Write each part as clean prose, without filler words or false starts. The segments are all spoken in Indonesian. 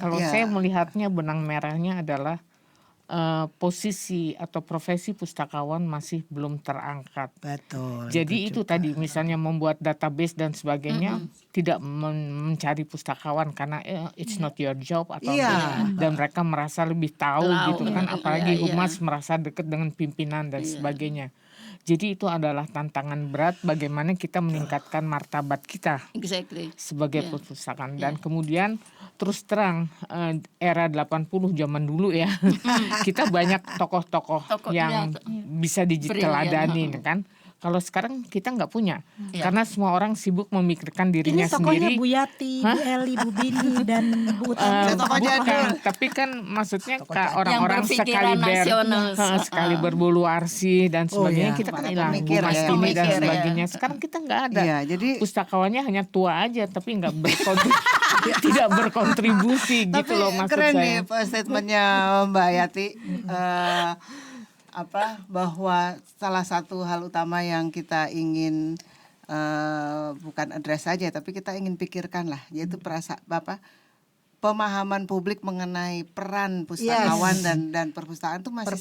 Kalau saya melihatnya benang merahnya adalah posisi atau profesi pustakawan masih belum terangkat. Betul. Jadi itu juga. tadi misalnya membuat database dan sebagainya tidak mencari pustakawan karena it's not your job atau dan mereka merasa lebih tahu gitu kan, apalagi humas merasa dekat dengan pimpinan dan sebagainya. Jadi itu adalah tantangan berat bagaimana kita meningkatkan martabat kita sebagai perpustakaan. Dan kemudian terus terang era 80 zaman dulu ya kita banyak tokoh-tokoh yang bisa diteladani kan. Kalau sekarang kita nggak punya, karena semua orang sibuk memikirkan dirinya sendiri. Ini tokohnya Bu Yati, Bu Eli, Bu Bini, dan Bu Utami. Bukan, tapi kan maksudnya orang-orang sekali berbulu arsi dan sebagainya, kita kan hilang, Bu Mastini dan sebagainya. Sekarang kita nggak ada. Jadi pustakawannya hanya tua aja, tapi nggak tidak berkontribusi gitu loh maksud keren saya. Keren nih statementnya Mbak Yati. Bahwa salah satu hal utama yang kita ingin bukan address saja, tapi kita ingin pikirkan lah, yaitu pemahaman publik mengenai peran pustakawan dan perpustakaan itu masih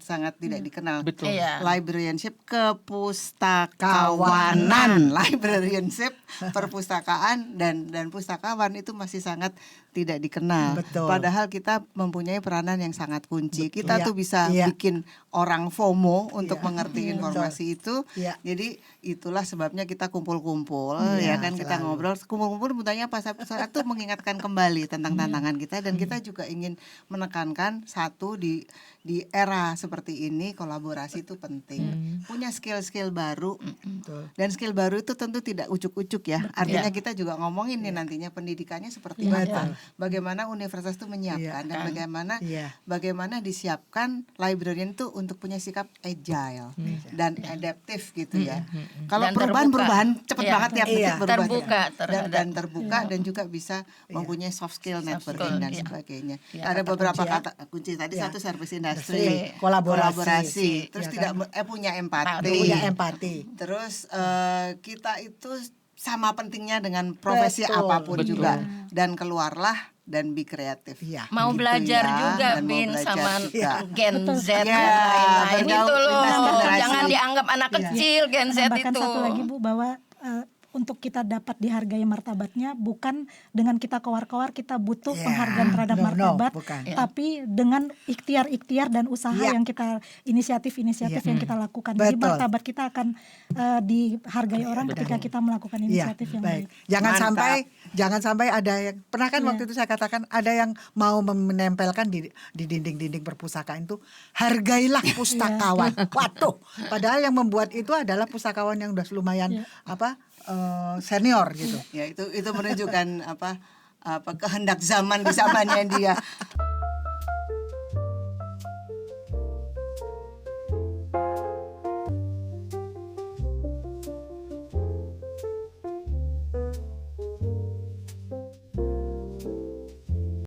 sangat tidak dikenal. Betul. Librarianship, kepustakawanan, librarianship, perpustakaan dan pustakawan itu masih sangat tidak dikenal. Betul. Padahal kita mempunyai peranan yang sangat kunci. Kita tuh bisa bikin orang FOMO untuk mengerti informasi itu. Jadi itulah sebabnya kita kumpul-kumpul ya kan, kita ngobrol, kumpul-kumpul bertanya apa saat itu mengingatkan kembali tentang tantangan kita, dan kita juga ingin menekankan satu di era seperti ini kolaborasi itu penting. Punya skill-skill baru. Dan skill baru itu tentu tidak ujuk-ujuk ya. Artinya kita juga ngomongin nih nantinya pendidikannya seperti apa. Bagaimana universitas itu menyiapkan dan bagaimana disiapkan librarian itu untuk punya sikap agile dan adaptif gitu ya. Kalau perubahan cepat banget tiap detik berubah. Terbuka dan juga bisa mempunyai soft skill networking dan sebagainya. Ada beberapa kata kunci tadi, satu service industry, kolaborasi, terus punya empati. Terus kita itu sama pentingnya dengan profesi apapun juga, dan keluarlah dan be kreatif. Mau gitu belajar juga Bin sama Gen Z dan lain-lain itu loh. Jangan dianggap anak kecil Gen Z itu. Bahkan satu lagi Bu, bahwa untuk kita dapat dihargai martabatnya bukan dengan kita kowar-kowar, kita butuh penghargaan terhadap martabat, tapi dengan ikhtiar-ikhtiar dan usaha yang kita inisiatif yang kita lakukan. Jadi martabat kita akan dihargai orang ketika kita melakukan inisiatif yang baik. Jangan sampai ada yang pernah kan waktu itu saya katakan ada yang mau menempelkan di dinding-dinding perpustakaan itu hargailah pustakawan. Waduh, padahal yang membuat itu adalah pustakawan yang udah lumayan senior gitu. Ya itu menunjukkan kehendak zaman di zamannya dia.